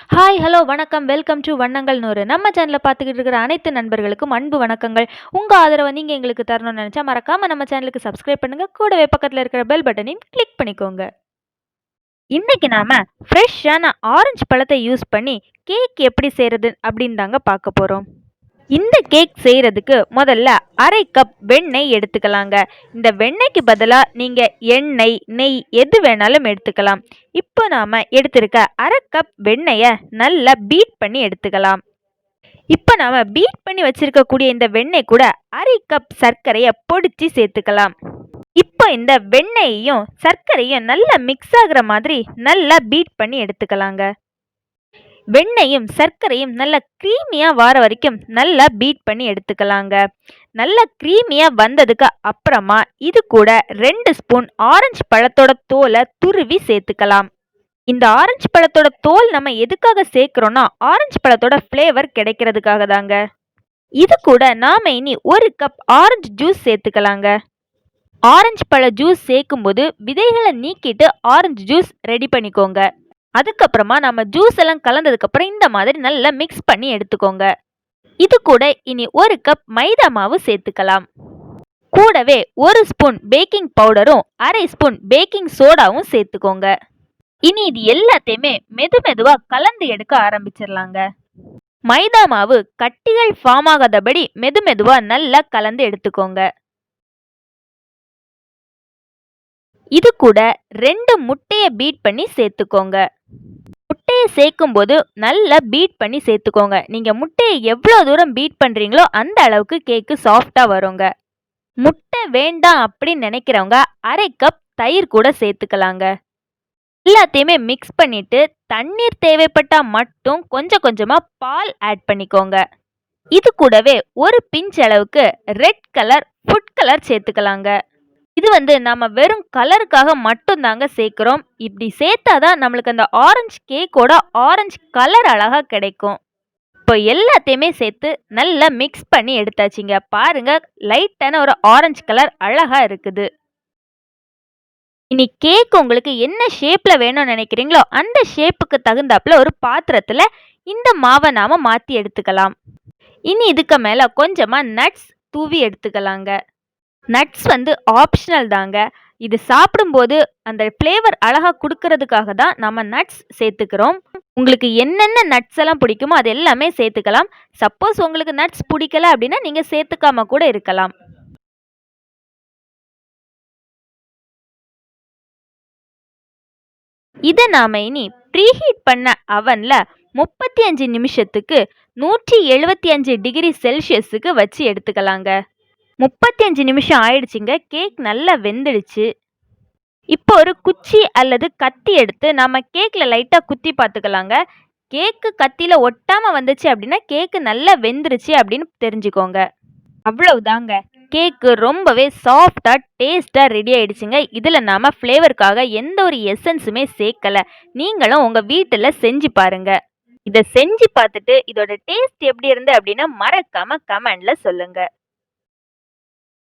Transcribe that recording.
Hi, hello, வணக்கம். Welcome to வண்ணங்கள் 100. நம்ம சேனலை பார்த்துக்கிட்டு இருக்கிற அனைத்து நண்பர்களுக்கும் அன்பு வணக்கங்கள். உங்க ஆதரவை நீங்க எங்களுக்கு தரணும்னு நினைச்சா மறக்காம நம்ம சேனலுக்கு சப்ஸ்கிரைப் பண்ணுங்க. கூடவே பக்கத்துல இருக்கிற பெல் பட்டனையும் கிளிக் பண்ணிக்கோங்க. இன்னைக்கு நாம ஃப்ரெஷ்ஷான ஆரஞ்சு பழத்தை யூஸ் பண்ணி கேக் எப்படி செய்யறது அப்படின்னு தாங்க பார்க்க போறோம். இந்த கேக் செய்யறதுக்கு முதல்ல அரை கப் வெண்ணெய் எடுத்துக்கலாங்க. இந்த வெண்ணெய்க்கு பதிலாக நீங்க எண்ணெய், நெய் எது வேணாலும் எடுத்துக்கலாம். இப்போ நாம எடுத்திருக்க அரை கப் வெண்ணெயை நல்லா பீட் பண்ணி எடுத்துக்கலாம். இப்போ நாம பீட் பண்ணி வச்சிருக்கக்கூடிய இந்த வெண்ணெய் கூட அரை கப் சர்க்கரையை பொடிச்சு சேர்த்துக்கலாம். இப்போ இந்த வெண்ணெயையும் சர்க்கரையும் நல்லா மிக்ஸ் ஆகுற மாதிரி நல்லா பீட் பண்ணி எடுத்துக்கலாங்க. வெண்ணெயும் சர்க்கரையும் நல்லா க்ரீமியாக வர வரைக்கும் நல்லா பீட் பண்ணி எடுத்துக்கலாங்க. நல்லா க்ரீமியாக வந்ததுக்கு அப்புறமா இது கூட 2 ஸ்பூன் ஆரஞ்சு பழத்தோட தோலை துருவி சேர்த்துக்கலாம். இந்த ஆரஞ்சு பழத்தோட தோல் நம்ம எதுக்காக சேர்க்கிறோம்னா ஆரஞ்சு பழத்தோட ஃப்ளேவர் கிடைக்கிறதுக்காக தாங்க. இது கூட நாம இனி 1 கப் ஆரஞ்சு ஜூஸ் சேர்த்துக்கலாங்க. ஆரஞ்சு பழ ஜூஸ் சேர்க்கும் போது விதைகளை நீக்கிட்டு ஆரஞ்சு ஜூஸ் ரெடி பண்ணிக்கோங்க. அதுக்கப்புறமா நம்ம ஜூஸ் எல்லாம் கலந்ததுக்கு அப்புறம் இந்த மாதிரி நல்லா மிக்ஸ் பண்ணி எடுத்துக்கோங்க. இது கூட இனி 1 கப் மைதா மாவு சேர்த்துக்கலாம். கூடவே 1 ஸ்பூன் பேக்கிங் பவுடரும் அரை ஸ்பூன் பேக்கிங் சோடாவும் சேர்த்துக்கோங்க. இனி இது எல்லாத்தையுமே மெதுவா கலந்து எடுக்க ஆரம்பிச்சிடலாங்க. மைதா மாவு கட்டிகள் ஃபார்ம் ஆகாதபடி மெதுவா நல்லா கலந்து எடுத்துக்கோங்க. இது கூட 2 முட்டையை பீட் பண்ணி சேர்த்துக்கோங்க. முட்டையை சேர்க்கும் போது நல்லா பீட் பண்ணி சேர்த்துக்கோங்க. நீங்க முட்டையை எவ்வளோ தூரம் பீட் பண்றீங்களோ அந்த அளவுக்கு கேக்கு சாஃப்டா வருங்க. முட்டை வேண்டாம் அப்படின்னு நினைக்கிறவங்க அரை கப் தயிர் கூட சேர்த்துக்கலாங்க. எல்லாத்தையுமே மிக்ஸ் பண்ணிட்டு தண்ணீர் தேவைப்பட்டா மட்டும் கொஞ்சமா பால் ஆட் பண்ணிக்கோங்க. இது கூடவே ஒரு பிஞ்ச் அளவுக்கு ரெட் கலர் ஃபுட் கலர் சேர்த்துக்கலாங்க. இது நம்ம வெறும் கலருக்காக மட்டும் தாங்க சேர்க்கிறோம். இப்படி சேர்த்தாதான் நம்மளுக்கு அந்த ஆரஞ்சு கேக்கோட ஆரஞ்சு கலர் அழகா கிடைக்கும். இப்போ எல்லாத்தையுமே சேர்த்து நல்லா மிக்ஸ் பண்ணி எடுத்தாச்சுங்க. பாருங்க, லைட்டான ஒரு ஆரஞ்சு கலர் அழகா இருக்குது. இனி கேக் உங்களுக்கு என்ன ஷேப்ல வேணும்னு நினைக்கிறீங்களோ அந்த ஷேப்புக்கு தகுந்தாப்புல ஒரு பாத்திரத்துல இந்த மாவை நாம மாத்தி எடுத்துக்கலாம். இனி இதுக்கு மேல கொஞ்சமா நட்ஸ் தூவி எடுத்துக்கலாங்க. நட்ஸ் ஆப்ஷனல் தாங்க. இது சாப்பிடும்போது அந்த ஃப்ளேவர் அழகா கொடுக்கறதுக்காக தான் நம்ம நட்ஸ் சேர்த்துக்கிறோம். உங்களுக்கு என்னென்ன நட்ஸ் எல்லாம் பிடிக்குமோ அது எல்லாமே சேர்த்துக்கலாம். சப்போஸ் உங்களுக்கு நட்ஸ் பிடிக்கல அப்படின்னா நீங்க சேர்த்துக்காம கூட இருக்கலாம். இதை நாம இனி ப்ரீஹீட் பண்ண அவன்ல 35 நிமிஷத்துக்கு 175 டிகிரி செல்சியஸுக்கு வச்சு எடுத்துக்கலாங்க. 35 நிமிஷம் ஆயிடுச்சுங்க. கேக் நல்லா வெந்துடுச்சு. இப்போ ஒரு குச்சி அல்லது கத்தி எடுத்து நம்ம கேக்ல லைட்டா குத்தி பார்த்துக்கலாங்க. கேக்கு கத்தியில ஒட்டாம வந்துச்சு அப்படின்னா கேக்கு நல்லா வெந்துருச்சு அப்படின்னு தெரிஞ்சுக்கோங்க. அவ்வளவுதாங்க. கேக்கு ரொம்பவே சாஃப்டா டேஸ்டா ரெடி ஆயிடுச்சுங்க. இதுல நாம ஃப்ளேவருக்காக எந்த ஒரு எசன்ஸுமே சேர்க்கல. நீங்களும் உங்க வீட்டுல செஞ்சு பாருங்க. இதை செஞ்சு பார்த்துட்டு இதோட டேஸ்ட் எப்படி இருந்து அப்படின்னா மறக்காம கமெண்ட்ல சொல்லுங்க.